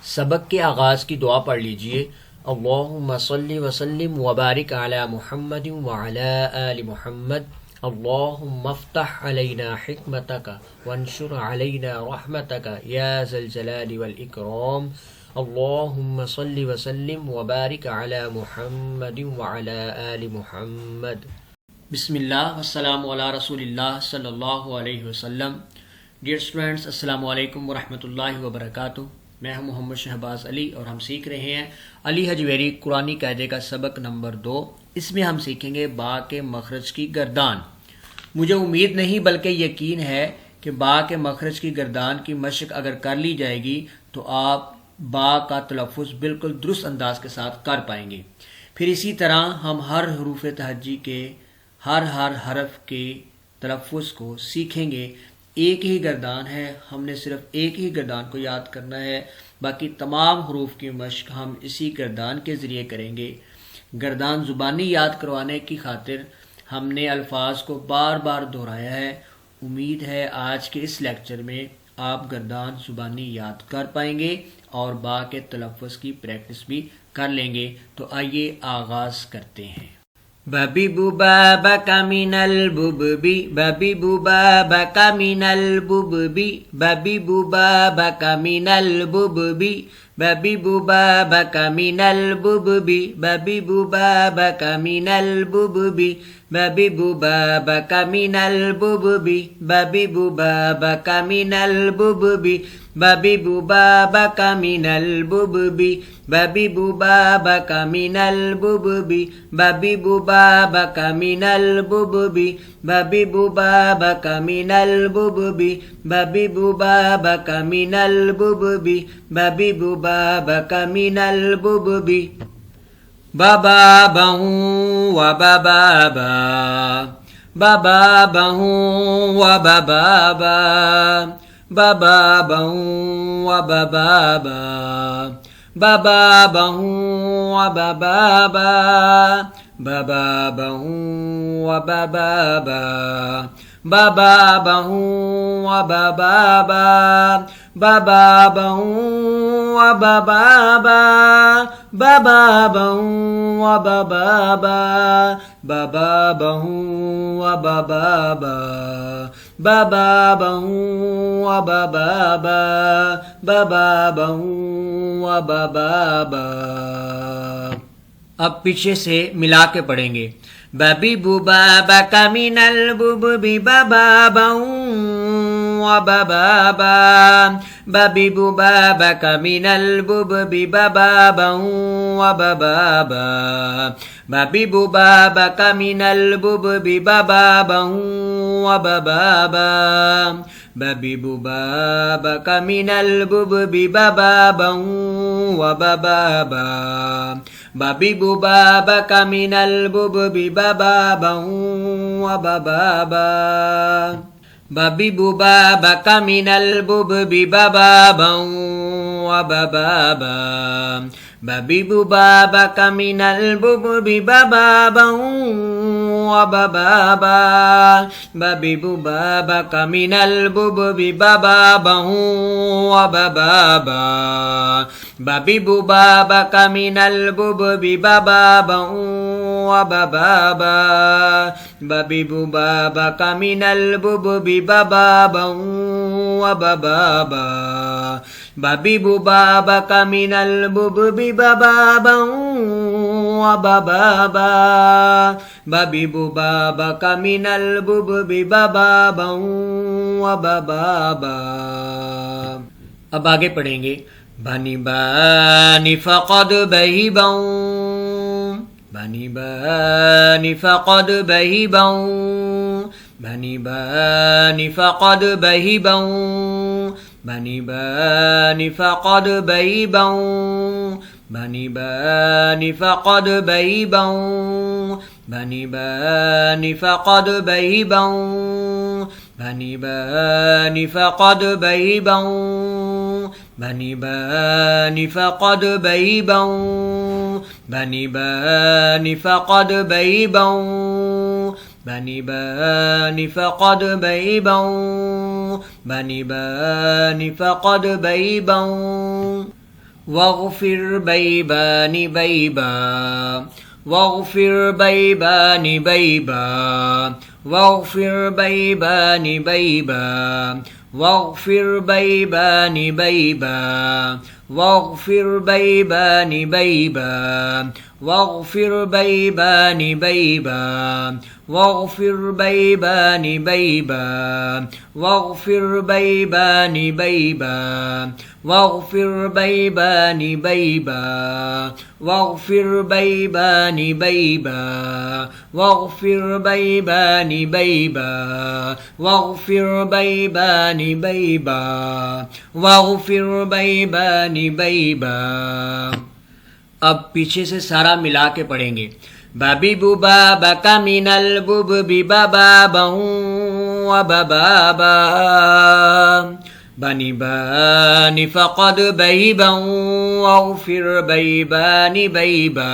सबक के आगाज़ की दुआ पढ़ लीजिए। अल्लाहुम्मा सल्लि व सल्लिम व बारिक अला मुहम्मदिन व अला आलि मुहम्मद। अल्लाहुम्मा अफ्तह अलैना हिकमतक वंशुर अलैना रहमतक या ज़ल जलाली वल इकराम। अल्लाहुम्मा सल्लि व सल्लिम व बारिक अला मुहम्मदिन व अला आलि मुहम्मद। बिस्मिल्लाह वस्सलामु अला रसूलिल्लाह सल्लल्लाहु अलैहि वसल्लम। डियर स्टूडेंट्स, अस्सलामु अलैकुम व रहमतुल्लाहि व बरकातुहू। मैं हूं मोहम्मद शहबाज अली और हम सीख रहे हैं अली हजवेरी कुरानी कायदे का सबक नंबर 2। इसमें हम सीखेंगे बा के मखरज की गर्दान। मुझे उम्मीद नहीं बल्कि यकीन है कि बा के मखरज की गर्दान की मशक अगर कर ली जाएगी तो आप बा का तलफ़ुज़ बिल्कुल दुरुस्त अंदाज के साथ कर पाएंगे। फिर इसी तरह हम हर हरूफ तहज्जी के हर हरफ के तलफ़ुज़ को सीखेंगे। एक ही गर्दान है, हमने सिर्फ एक ही गर्दान को याद करना है, बाकी तमाम हरूफ की मशक हम इसी गर्दान के ज़रिए करेंगे। गर्दान ज़ुबानी याद करवाने की खातिर हमने अल्फाज को बार बार दोहराया है। उम्मीद है आज के इस लेक्चर में आप गर्दान ज़ुबानी याद कर पाएंगे और बा के तलफ़ुज़ की प्रैक्टिस भी कर लेंगे। तो आइए आगाज़ करते हैं। Babi buba baka minal bubi, babi buba baka minal bubi, babi buba baka minal bubi, babi buba baka minal bubi, babi buba baka minal bubi, babi buba baka minal bubi, babi buba baka minal bubi, babi buba baka minal bubi, babi buba baka minal bubi, babi buba baka minal bubi, babi buba baka minal bubi, babi buba baka minal bubi, babi buba baka minal bubi. Baba bahu wa baba ba, baba bahu wa baba ba, baba bahu wa baba ba, baba bahu wa baba ba, baba bahu wa baba ba, baba bahu wa baba ba, baba bahu wa baba ba, baba bahu wa baba ba, baba bahu wa baba ba, baba bahu wa baba ba, baba bahu wa baba ba। अब पीछे से मिला के पढ़ेंगे। बाबी बुबा बाका मिनल बुबी बाबा बाऊ वा बाबा बा, बाबी बुबा बाका मिनल बुबी बाबा बाऊ वा बाबा बा, बाबी बुबा बाका मिनल बुबी बाबा बाऊ वा बाबा बा, बाबी बुबा बाका मिनल बुबी बाबा बाऊ वा बाबा बा, बाबी बुबा बाका मिनल बुबी बाबा बाऊ वा बाबा बा, बाबी बुबा बाका मिनल बुबी बाबा बाऊ वा बाबा बा, बाबी बुबा बाका मिनल बुबी बाबा बाऊ वा बाबा बा, बाबी बुबा बाका मिनल बुबी बाबा बाऊ वा बाबा बा, बाबी बुबा बाका मिनल बुबी बाबा बाऊ वा बाबा बा, बाबी बुबा बाका मिनल बुबी बाबा बाऊ वा बाबा बा, बाबी बुबा बाका मिनल बुबी बाबा बाऊ वा बाबा बा, बाबी बुबा बाका मिनल बुबी बाबा बाऊ वा बाबा बा। अब आगे पढ़ेंगे। बनी बानी फ़क़द बही बाऊ, बनी बानी फ़क़द बही बाऊ, बनी बानी फ़क़द बही बाऊ, बनी बानी फ़क़द बही बाऊ, बनी बानी फ़क़द बही बाऊ, बनी बानी फ़क़द बही बाऊ, बनी बानी फ़क़द बही बाऊ, बनी बानी फ़क़द बही बाऊ, बनी बानी फ़क़द बही बाऊ, बनी बानी फ़क़द बही बाऊ, बनी बानी फ़क़द बही बाऊ, واغفر بيبان بيبا واغفر بيبان بيبا واغفر بيبان بيبا واغفر بيبان بيبا واغفر بيبان بيبا واغفر بيبان بيبا واغفر بيبان بيبا واغفر بيبان بيبا واغفر بيبان بيبا واغفر بيبان بيبا واغفر بيبان بيبا واغفر بيبان بيبا واغفر بيبان بيبا. अब पीछे से सारा मिला के पढ़ेंगे. बाबी बुबा बका मिनल बुब बिबा बाबा बाबा बनी बनी फ़क़द बैबा वाग़फ़िर बैबानी बैबा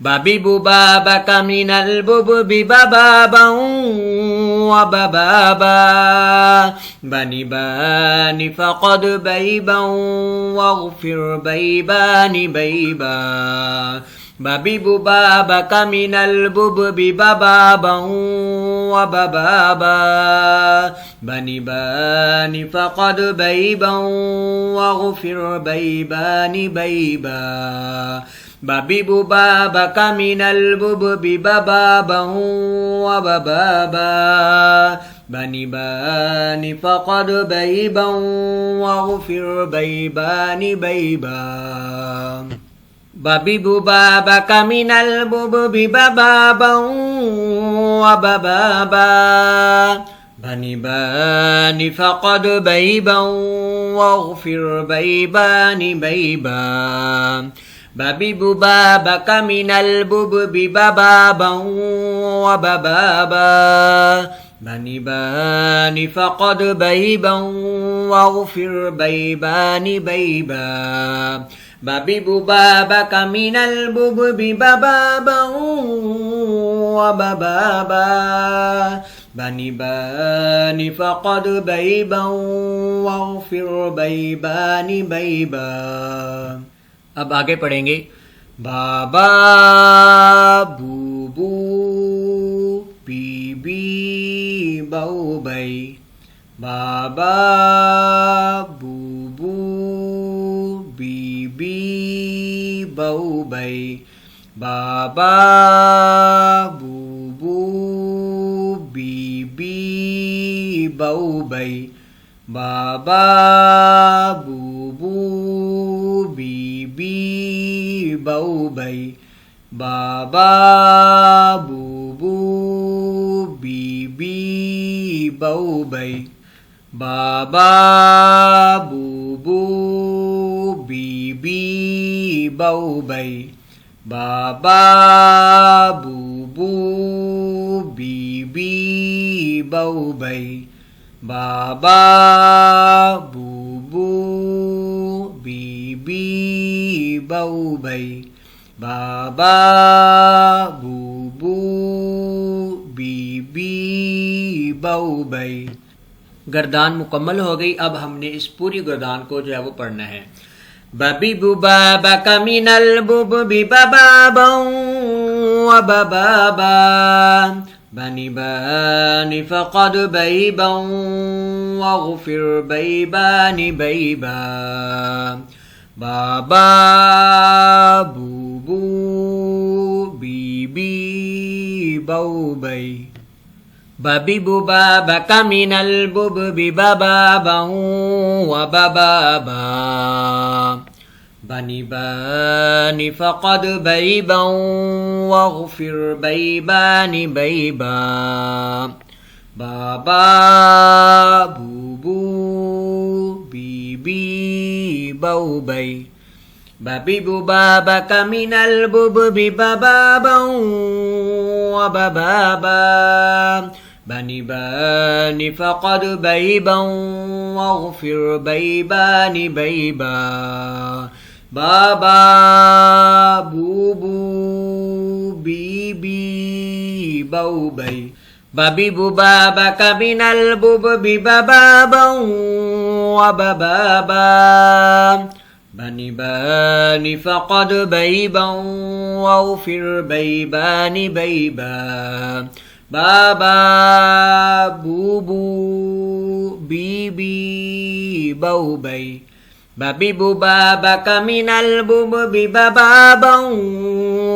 बाबी बुबा बका मिनल बुब बिबा बाबा बाबा बनी बनी फ़क़द बैबा वाग़फ़िर बैबानी बैबा बाबी बुबा बका मिनल बुब बिबा बाबा बाबा बनी बनी फ़क़द बैबा वाग़फ़िर बैबानी बैबा बाबी बुबा बका मिनल बुब बिबा बाबा बाबा बनी बनी फ़क़द बैबा वाग़फ़िर बैबानी बैबा बाबी बुबा बका मिनल बुब बिबा बाबा बाबा बनी बनी फ़क़द बैबा वाग़फ़िर बैबानी बैबा बाबी बुबा बका मिनल बुब बिबा बाबा बाबा बनी बनी फ़क़द बैबा वाग़फ़िर बैबानी बैबा बाबी बुबा बका मिनल बुब बिबा बाबा बाबा बनी बनी फ़क़द बैबा वाग़फ़िर बैबानी बैबा. अब आगे पढ़ेंगे. बाबा बूबू बीबी बऊबै बाबा बूबू बीबी बऊबै बाबा बूबू बीबी बऊबै बाबा बूबू बीबी बऊबै बाबा बूबू बीबी बऊबै बाबा बूबू बीबी बऊबै बाबा बूबू बीबी बऊबै बाबा बूबू बीबी बऊबै बाबा बूबू बीबी बऊबै. गर्दान मुकम्मल हो गई. अब हमने इस पूरी गर्दान को जो है वो पढ़ना है. बाबी बुबा बका मिनल बुब बिबा बाबा बाबा बनी बनी फ़क़द बैबा वाग़फ़िर बैबानी बैबा बाबा बूबू बीबी बऊबै बाबी बुबा बका मिनल बुब बिबा बाबा बाबा बनी बनी फ़क़द बैबा वाग़फ़िर बैबानी बैबा बाबा बूबू बीबी बऊबै बाबी बुबा बका मिनल बुब बिबा बाबा बाबा बनी बनी फ़क़द बैबा वाग़फ़िर बैबानी बैबा बाबा बूबू बीबी बऊबै बाबी बुबा बका मिनल बुब बिबा बाबा बाबा बनी बनी फ़क़द बैबन वग़फ़िर बैबानी बैबा बाबा बूबू बीबी बौबै बाबी बुबाबा कमिनल बुब बिबाबा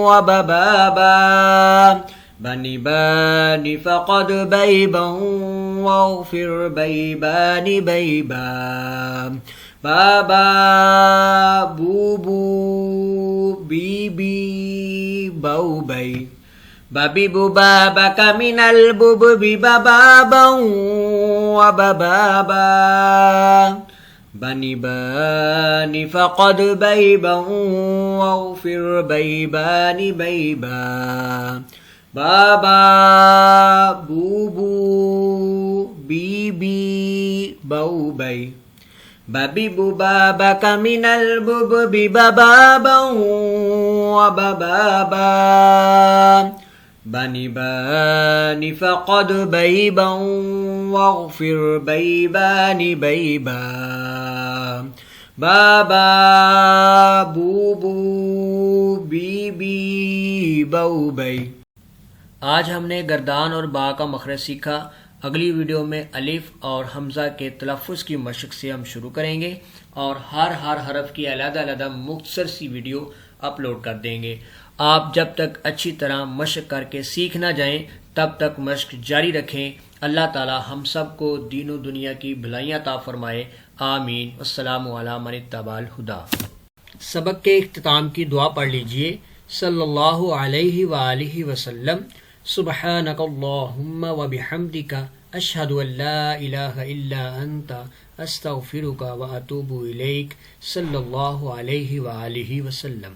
वबाबा बनी बनी फ़क़द बैबन वग़फ़िर बैबानी बैबा बाबा बूबू बीबी बौबै बाबी बुबाबा कमिनल बुब बिबाबा वबाबा बनी बनी फ़क़द बैबन वग़फ़िर बैबानी बैबा बाबा बूबू बीबी बौबै बाबी बुबाबा कमिनल बुब बिबाबा वबाबा बनी बनी फ़क़द बैबन वग़फ़िर बैबानी बैबा बाबा बूबू बीबी बौबै। आज हमने गर्दान और बा का मखरज सीखा। अगली वीडियो में अलिफ और हमज़ा के तलफ़्फ़ुज़ की मशक़ से हम शुरू करेंगे और हर हरफ की अलग-अलग मुख्तसर सी वीडियो अपलोड कर देंगे। आप जब तक अच्छी तरह मशक़ करके सीख ना जाएं तब तक मशक़ जारी रखें। अल्लाह ताला हम सब को दीन और दुनिया की भलाइयाँ अता फरमाए। आमीन। वस्सलामु अला मन इत्तबअल हुदा। सबक के इख्तिताम की दुआ पढ़ लीजिए। सल्लल्लाहु अलैहि व आलिहि वसल्लम। सुब्हानकल्लाहुम्मा व बिहम्दिका अशहदु अल्ला इलाहा इल्ला अंता अस्तगफिरुका व अतूबु इलैक। सल्लल्लाहु अलैहि व आलिहि वसल्लम।